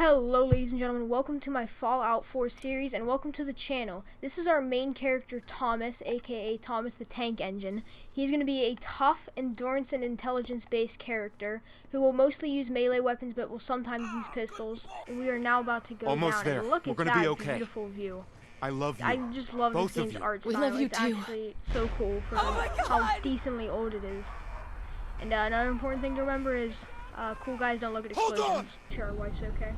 Hello ladies and gentlemen, welcome to my Fallout 4 series and welcome to the channel. This is our main character Thomas, aka Thomas the Tank Engine. He's going to be a tough, endurance and intelligence based character who will mostly use melee weapons but will sometimes use pistols. And we are now about to go Almost down there. and look We're at gonna that be okay. beautiful view. I love you. I just love Both this of game's you. art We style. love you it's too. actually so cool for how decently old it is. And another important thing to remember is cool guys don't look at explosions. Hold on! Sure, our wife's okay.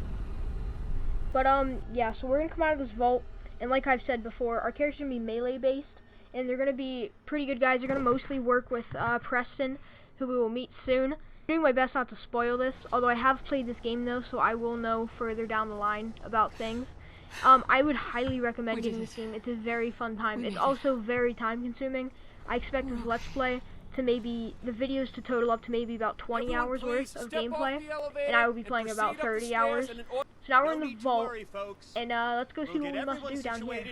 But yeah, so we're gonna come out of this vault, and like I've said before, our characters are gonna be melee based, and they're gonna be pretty good guys. They're gonna mostly work with Preston, who we will meet soon. I'm doing my best not to spoil this, although I have played this game though, so I will know further down the line about things. I would highly recommend getting this game. It's a very fun time. It's also very time consuming. I expect this Let's Play to maybe, the videos to total up to maybe about 20 hours worth of gameplay, and I will be playing about 30 hours. So now we're in the vault, and let's go see what we must do down here.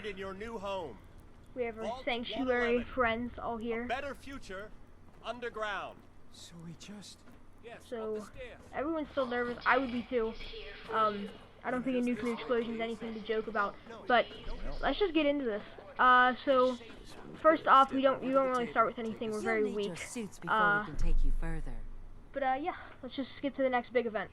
We have our sanctuary friends all here. Better future underground. So we just... So everyone's still nervous. I would be too. I don't think a nuclear explosion is anything to joke about, but let's just get into this. So first off, you don't really start with anything. We're very weak. But yeah, let's just get to the next big event.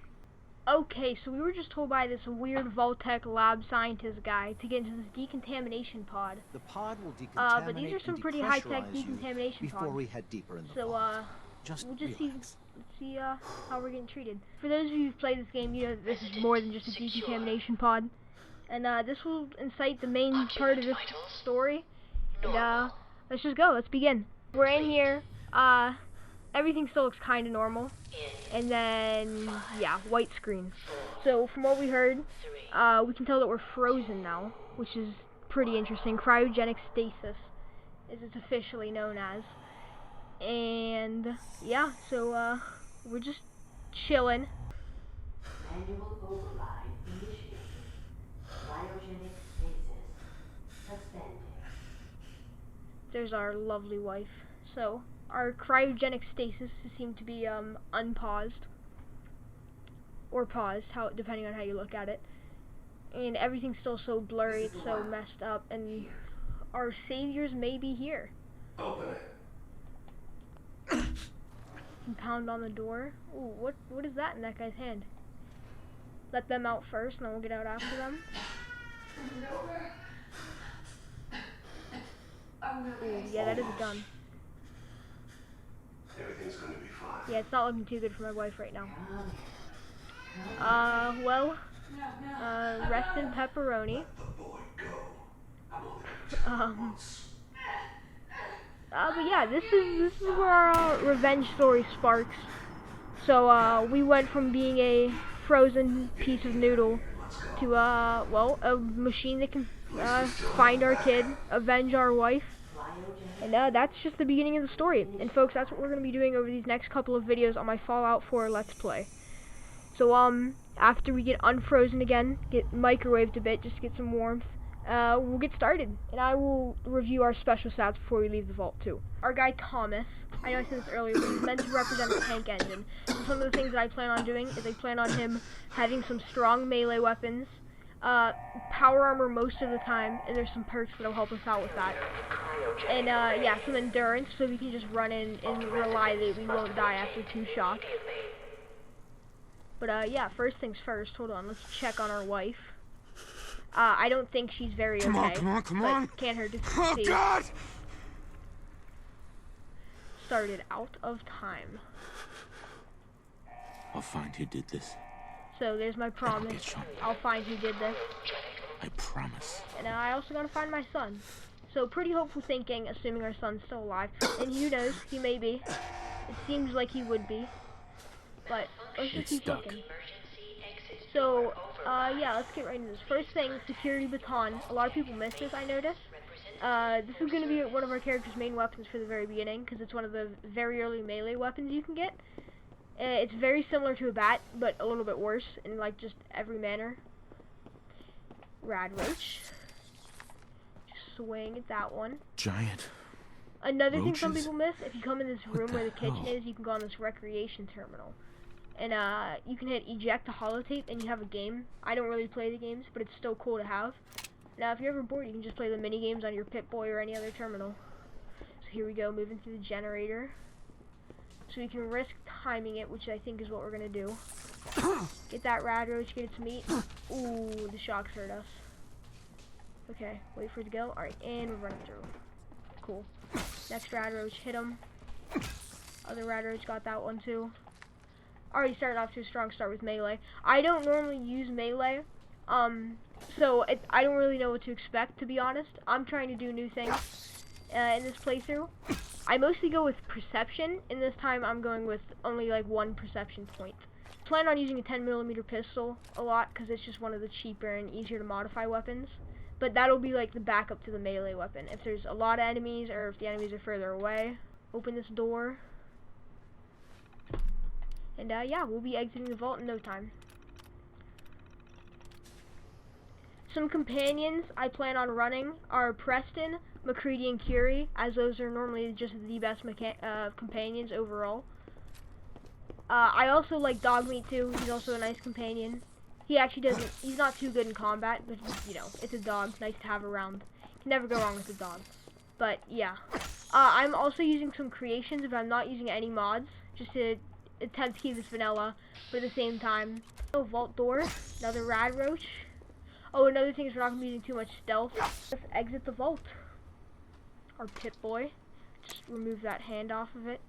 Okay, so we were just told by this weird Vault-Tec lab scientist guy to get into this decontamination pod. The pod will decontaminate but these are some and pretty high-tech depressurize you decontamination before pods. we head deeper in the So vault. Just we'll just relax. see how we're getting treated. For those of you who've played this game, you know that this is more than just a decontamination pod. And this will incite the main part of this story. And let's just go. Let's begin. We're in here. Everything still looks kind of normal. And then, yeah, white screen. So from what we heard, we can tell that we're frozen now, which is pretty interesting. Cryogenic stasis, as it's officially known as. And yeah, so we're just chilling. Manual override initiated. Cryogenic stasis suspended. There's our lovely wife. So our cryogenic stasis seemed to be unpaused or paused, depending on how you look at it. And everything's still so blurry, it's so messed up, and our saviors may be here. Open it. Pound on the door. Ooh, what is that in that guy's hand? Let them out first, and then we'll get out after them. Ooh, yeah, that is a gun. Everything's gonna be fine. Yeah, it's not looking too good for my wife right now. Well, rest in pepperoni. Let the boy go. I'm only gonna But yeah, this is where our revenge story sparks. So, we went from being a frozen piece of noodle to, well, a machine that can, find our kid, avenge our wife. And, that's just the beginning of the story. And folks, that's what we're going to be doing over these next couple of videos on my Fallout 4 Let's Play. So, after we get unfrozen again, get microwaved a bit, just to get some warmth, we'll get started, and I will review our special stats before we leave the vault too. Our guy Thomas, I know I said this earlier, but he's meant to represent a tank engine. So some of the things that I plan on doing is I plan on him having some strong melee weapons, power armor most of the time, and there's some perks that'll help us out with that. And yeah, some endurance, so we can just run in and rely that we won't die after 2 shots. But yeah, first things first, hold on, let's check on our wife. I don't think she's very okay. Come on. Can't hurt to Oh, see. God! Started out of time. I'll find who did this. So there's my promise. get shot. I'll find who did this. I promise. And I also gotta find my son. So pretty hopeful thinking, assuming our son's still alive. And who knows, he may be. It seems like he would be. But let's just keep looking. So, yeah, let's get right into this. First thing, security baton. A lot of people miss this, I noticed. This is going to be one of our character's main weapons for the very beginning, because it's one of the very early melee weapons you can get. It's very similar to a bat, but a little bit worse in, like, just every manner. Rad Roach. Just swing at that one. Giant. Another thing some Roaches? people miss, if you come in this room What where the the kitchen hell? is, you can go on this recreation terminal. and you can hit eject to holotape and you have a game. I don't really play the games, but it's still cool to have. Now if you're ever bored, you can just play the mini games on your Pip-Boy or any other terminal. So here we go, moving through the generator. So we can risk timing it, which I think is what we're gonna do. Get that rad roach, get its meat. Ooh, the shocks hurt us. Okay, wait for it to go. Alright, and we're running through. Cool. Next rad roach, hit him. Other rad roach got that one too. Already started off to a strong start with melee. I don't normally use melee, so I don't really know what to expect, to be honest. I'm trying to do new things in this playthrough. I mostly go with perception, and this time I'm going with only like 1 perception point. Plan on using a 10mm pistol a lot because it's just one of the cheaper and easier to modify weapons. But that'll be like the backup to the melee weapon. If there's a lot of enemies or if the enemies are further away, open this door. And yeah, we'll be exiting the vault in no time. Some companions I plan on running are Preston, McCready, and Curie, as those are normally just the best companions overall. I also like Dogmeat too. He's also a nice companion. He actually doesn't, he's not too good in combat, but you know, it's a dog, nice to have around. Can never go wrong with a dog. But yeah. I'm also using some creations if I'm not using any mods, just to attempt to keep this vanilla, but at the same time. Oh, vault door, another rad roach. Oh, another thing is we're not going to be using too much stealth. Let's exit the vault. Our Pip-Boy. Just remove that hand off of it.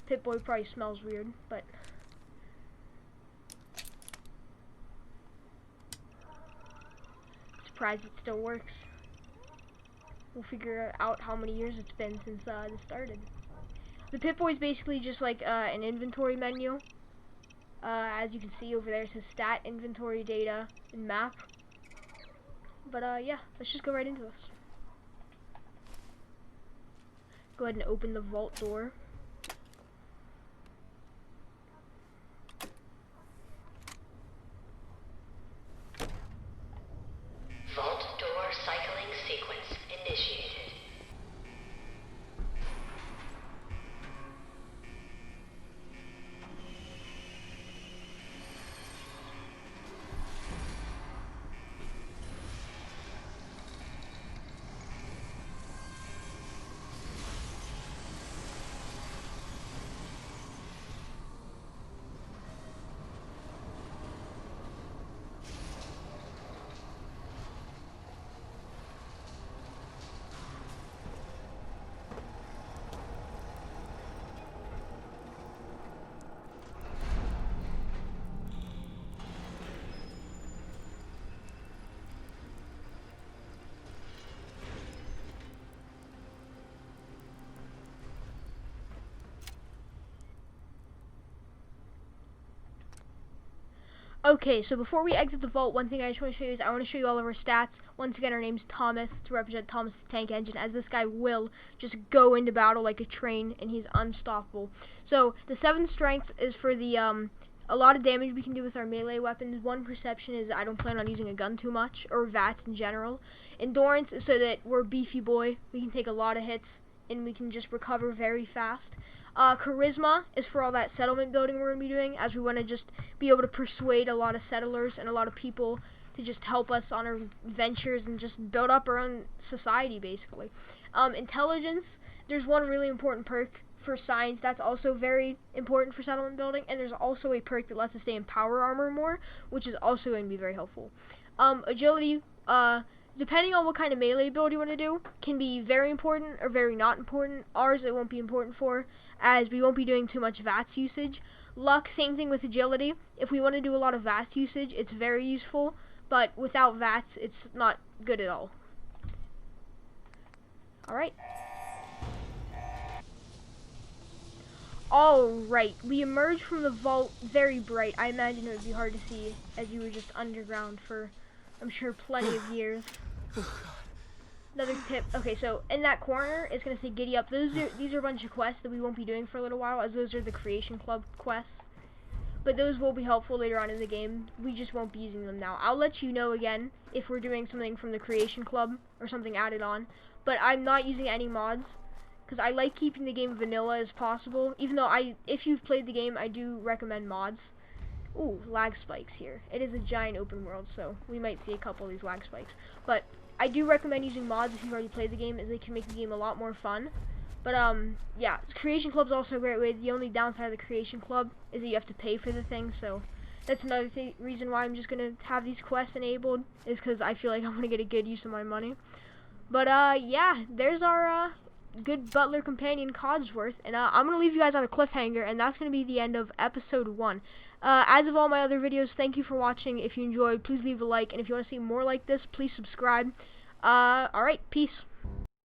Pip-Boy probably smells weird, but... surprised it still works. We'll figure out how many years it's been since this started. The Pip-Boy is basically just like an inventory menu. As you can see over there, it says stat, inventory, data, and map. But yeah, let's just go right into this. Go ahead and open the vault door. Vault door cycling sequence initiated. Okay, so before we exit the vault, one thing I just want to show you is I want to show you all of our stats. Once again, our name's Thomas, to represent Thomas the Tank Engine, as this guy will just go into battle like a train, and he's unstoppable. So, the 7th strength is for the, a lot of damage we can do with our melee weapons. 1 perception is I don't plan on using a gun too much, or VATS in general. Endurance is so that we're beefy boy, we can take a lot of hits, and we can just recover very fast. Charisma is for all that settlement building we're going to be doing, as we want to just be able to persuade a lot of settlers and a lot of people to just help us on our ventures and just build up our own society, basically. Intelligence, there's one really important perk for science that's also very important for settlement building, and there's also a perk that lets us stay in power armor more, which is also going to be very helpful. Agility, depending on what kind of melee build you want to do, can be very important or very not important. Ours it won't be important for, as we won't be doing too much VATS usage. Luck, same thing with agility. If we want to do a lot of VATS usage, it's very useful, but without VATS, it's not good at all. Alright. Alright, we emerged from the vault very bright. I imagine it would be hard to see as you were just underground for, I'm sure, plenty of years. Another tip. Okay, so in that corner, it's gonna say "Giddy Up." These are a bunch of quests that we won't be doing for a little while, as those are the Creation Club quests. But those will be helpful later on in the game. We just won't be using them now. I'll let you know again if we're doing something from the Creation Club or something added on. But I'm not using any mods because I like keeping the game vanilla as possible. Even though if you've played the game, I do recommend mods. Ooh, lag spikes here. It is a giant open world, so we might see a couple of these lag spikes. But I do recommend using mods if you've already played the game, as they can make the game a lot more fun. But yeah, Creation Club's also a great way. The only downside of the Creation Club is that you have to pay for the thing, so that's another reason why I'm just gonna have these quests enabled, is because I feel like I'm gonna get a good use of my money. But yeah, there's our good butler companion Codsworth, and I'm gonna leave you guys on a cliffhanger, and that's gonna be the end of episode 1. As of all my other videos, thank you for watching. If you enjoyed, please leave a like, and if you want to see more like this, please subscribe. Alright, peace.